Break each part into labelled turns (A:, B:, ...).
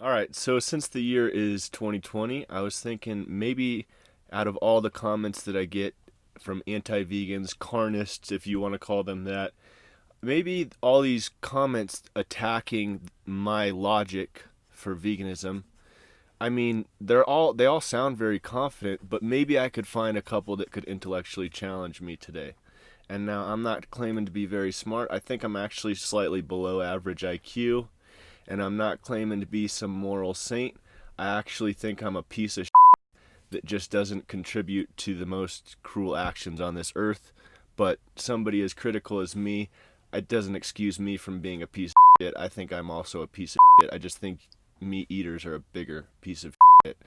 A: All right, so since the year is 2020, I was thinking maybe out of all the comments that I get from anti-vegans, carnists, if you want to call them that, maybe all these comments attacking my logic for veganism. I mean, they all sound very confident, but maybe I could find a couple that could intellectually challenge me today. And now I'm not claiming to be very smart. I think I'm actually slightly below average IQ, and I'm not claiming to be some moral saint. I actually think I'm a piece of that just doesn't contribute to the most cruel actions on this earth. But somebody as critical as me, it doesn't excuse me from being a piece of shit. I think I'm also a piece of shit. I just think meat eaters are a bigger piece of shit.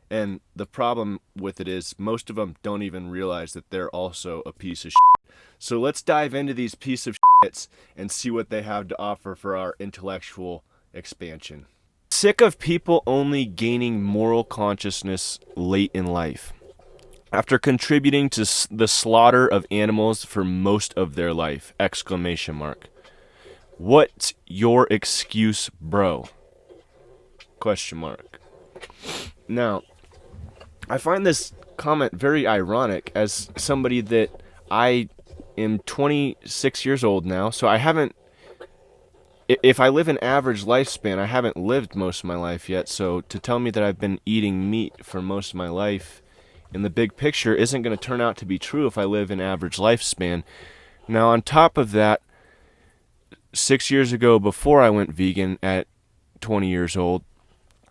A: And the problem with it is most of them don't even realize that they're also a piece of shit. So let's dive into these piece of shits and see what they have to offer for our intellectual expansion. Sick of people only gaining moral consciousness late in life, after contributing to the slaughter of animals for most of their life! Exclamation mark. What's your excuse, bro? Question mark. Now, I find this comment very ironic as somebody that I am 26 years old now, so I haven't, if I live an average lifespan, I haven't lived most of my life yet, so to tell me that I've been eating meat for most of my life in the big picture isn't going to turn out to be true if I live an average lifespan. Now, on top of that, 6 years ago, before I went vegan at 20 years old,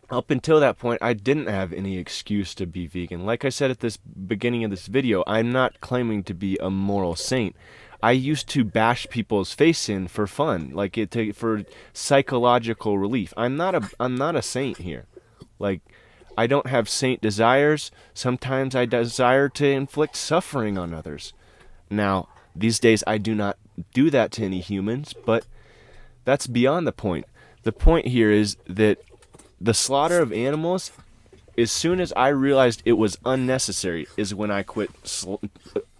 A: up until that point, I didn't have any excuse to be vegan. Like I said at this beginning of this video, I'm not claiming to be a moral saint. I used to bash people's face in for fun, like for psychological relief. I'm not a saint here. Like, I don't have saint desires. Sometimes I desire to inflict suffering on others. Now, these days I do not do that to any humans, but that's beyond the point. The point here is that the slaughter of animals, as soon as I realized it was unnecessary, is when I quit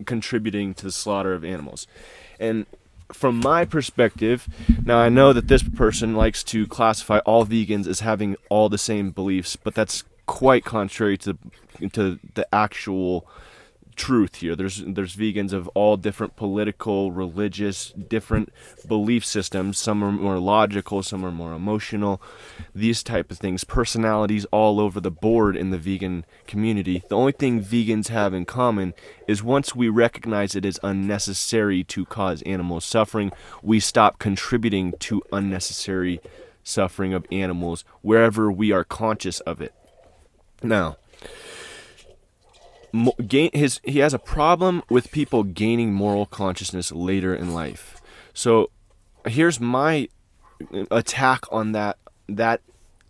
A: contributing to the slaughter of animals. And from my perspective, now I know that this person likes to classify all vegans as having all the same beliefs, but that's quite contrary to the actual truth here. There's vegans of all different political, religious, different belief systems. Some are more logical, some are more emotional, these type of things. Personalities all over the board in the vegan community. The only thing vegans have in common is once we recognize it is unnecessary to cause animal suffering, we stop contributing to unnecessary suffering of animals wherever we are conscious of it. Now, he has a problem with people gaining moral consciousness later in life. So here's my attack on that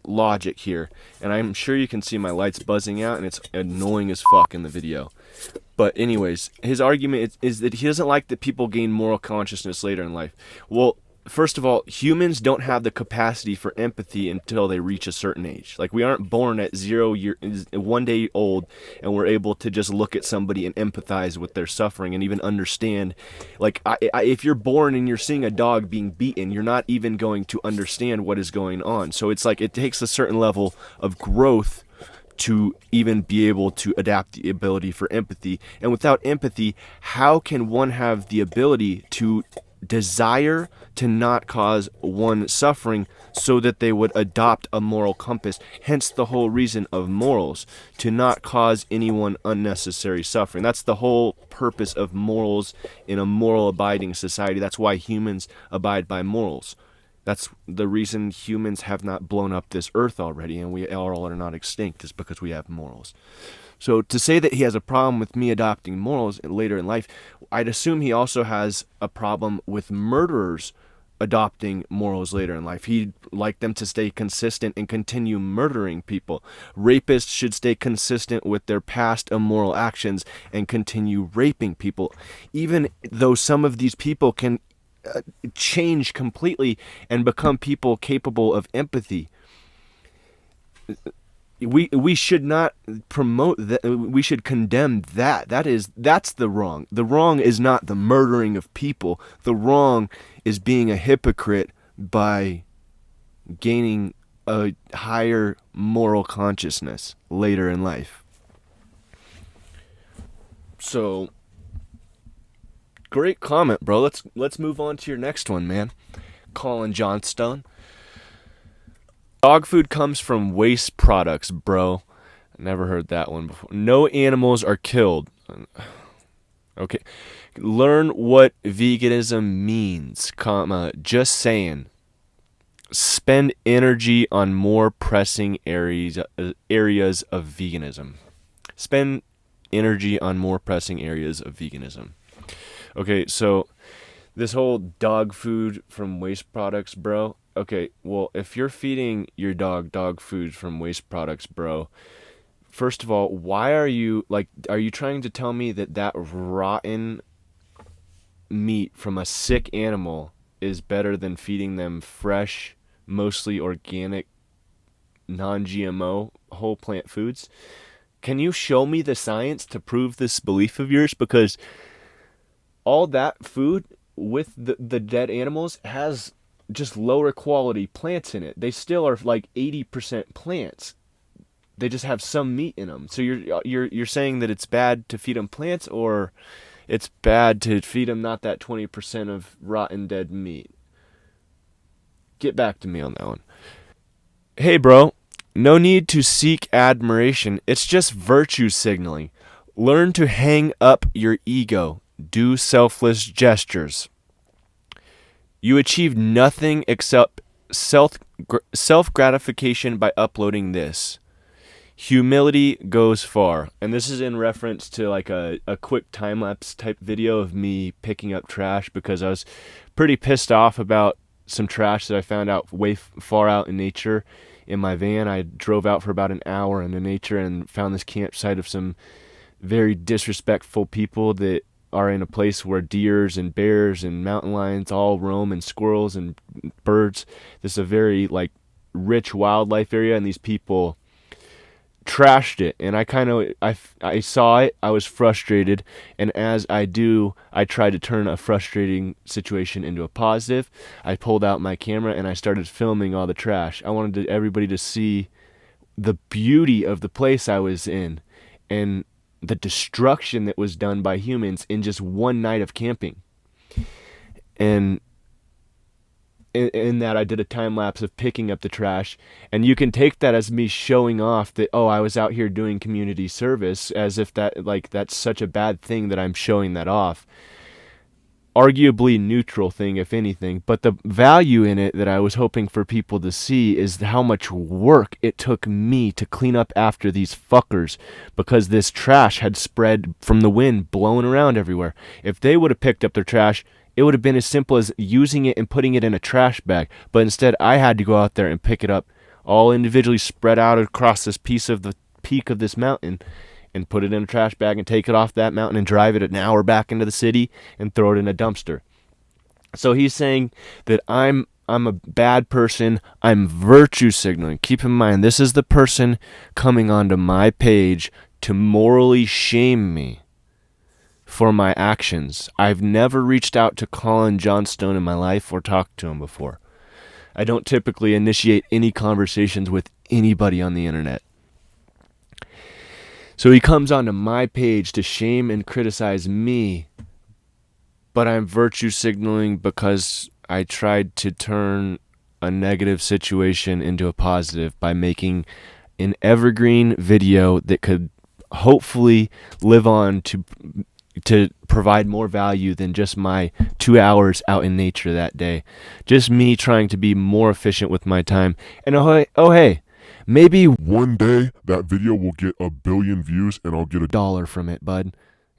A: logic here, and I'm sure you can see my lights buzzing out, and it's annoying as fuck in the video. But anyways, his argument is that he doesn't like that people gain moral consciousness later in life. Well, first of all, humans don't have the capacity for empathy until they reach a certain age. Like, we aren't born at 1 day old, and we're able to just look at somebody and empathize with their suffering and even understand. Like, if you're born and you're seeing a dog being beaten, you're not even going to understand what is going on. So it's like it takes a certain level of growth to even be able to adapt the ability for empathy. And without empathy, how can one have the ability to desire to not cause one suffering so that they would adopt a moral compass? Hence the whole reason of morals, to not cause anyone unnecessary suffering. That's the whole purpose of morals in a moral abiding society. That's why humans abide by morals. That's the reason humans have not blown up this earth already and we all are not extinct, is because we have morals. So to say that he has a problem with me adopting morals later in life, I'd assume he also has a problem with murderers adopting morals later in life. He'd like them to stay consistent and continue murdering people. Rapists should stay consistent with their past immoral actions and continue raping people, even though some of these people can change completely and become people capable of empathy. We should not promote that. We should condemn that. That's the wrong. The wrong is not the murdering of people. The wrong is being a hypocrite by gaining a higher moral consciousness later in life. So, great comment, bro. Let's move on to your next one, man. Colin Johnstone. Dog food comes from waste products, bro. Never heard that one before. No animals are killed. Okay. Learn what veganism means, comma, just saying. Spend energy on more pressing areas of veganism. Spend energy on more pressing areas of veganism. Okay, so this whole dog food from waste products, bro. Okay, well, if you're feeding your dog food from waste products, bro, first of all, why are you trying to tell me that rotten meat from a sick animal is better than feeding them fresh, mostly organic, non-GMO, whole plant foods? Can you show me the science to prove this belief of yours? Because all that food with the dead animals has just lower quality plants in it. They still are like 80% plants. They just have some meat in them. So you're saying that it's bad to feed them plants, or it's bad to feed them not that 20% of rotten dead meat? Get back to me on that one. Hey, bro, no need to seek admiration. It's just virtue signaling. Learn to hang up your ego. Do selfless gestures. You achieve nothing except self-gratification by uploading this. Humility goes far. And this is in reference to like a quick time-lapse type video of me picking up trash, because I was pretty pissed off about some trash that I found out way far out in nature in my van. I drove out for about an hour in the nature and found this campsite of some very disrespectful people that are in a place where deers and bears and mountain lions all roam, and squirrels and birds. This is a very like rich wildlife area, and these people trashed it. And I saw it. I was frustrated, and as I do, I tried to turn a frustrating situation into a positive. I pulled out my camera and I started filming all the trash. I wanted everybody to see the beauty of the place I was in, and the destruction that was done by humans in just one night of camping. And in that, I did a time lapse of picking up the trash, and you can take that as me showing off that, oh, I was out here doing community service, as if that's such a bad thing that I'm showing that off. Arguably neutral thing, if anything, but the value in it that I was hoping for people to see is how much work it took me to clean up after these fuckers, because this trash had spread from the wind, blowing around everywhere. If they would have picked up their trash, it would have been as simple as using it and putting it in a trash bag, but instead I had to go out there and pick it up all individually, spread out across this piece of the peak of this mountain, and put it in a trash bag and take it off that mountain and drive it an hour back into the city and throw it in a dumpster. So he's saying that I'm a bad person. I'm virtue signaling. Keep in mind, this is the person coming onto my page to morally shame me for my actions. I've never reached out to Colin Johnstone in my life or talked to him before. I don't typically initiate any conversations with anybody on the internet. So he comes onto my page to shame and criticize me, but I'm virtue signaling because I tried to turn a negative situation into a positive by making an evergreen video that could hopefully live on to provide more value than just my 2 hours out in nature that day. Just me trying to be more efficient with my time. And hey, maybe
B: one day that video will get 1 billion views and I'll get
A: $1 from it, bud.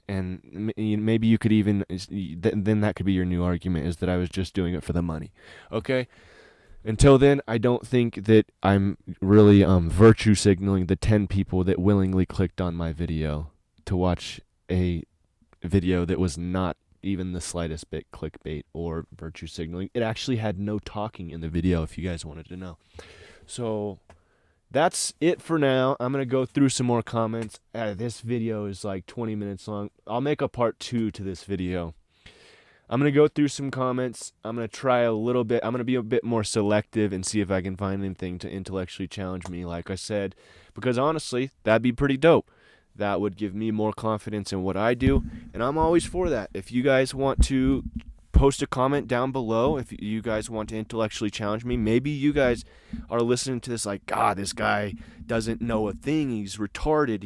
A: And maybe you could even, then that could be your new argument, is that I was just doing it for the money. Okay? Until then, I don't think that I'm really virtue signaling the 10 people that willingly clicked on my video to watch a video that was not even the slightest bit clickbait or virtue signaling. It actually had no talking in the video, if you guys wanted to know. So that's it for now. I'm going to go through some more comments. This video is like 20 minutes long. I'll make a part 2 to this video. I'm going to go through some comments. I'm going to try a little bit. I'm going to be a bit more selective and see if I can find anything to intellectually challenge me, like I said, because honestly, that'd be pretty dope. That would give me more confidence in what I do, and I'm always for that. If you guys want to post a comment down below, if you guys want to intellectually challenge me, maybe you guys are listening to this like, God, this guy doesn't know a thing. He's retarded.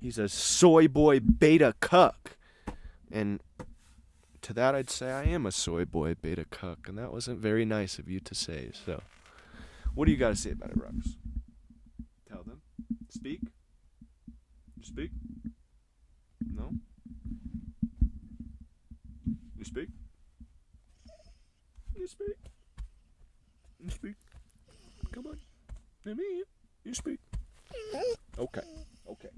A: He's a soy boy beta cuck. And to that, I'd say I am a soy boy beta cuck, and that wasn't very nice of you to say. So, what do you got to say about it, Rux? Tell them. Speak. Speak. No. You speak. You speak. You speak. Come on. You speak. Okay. Okay.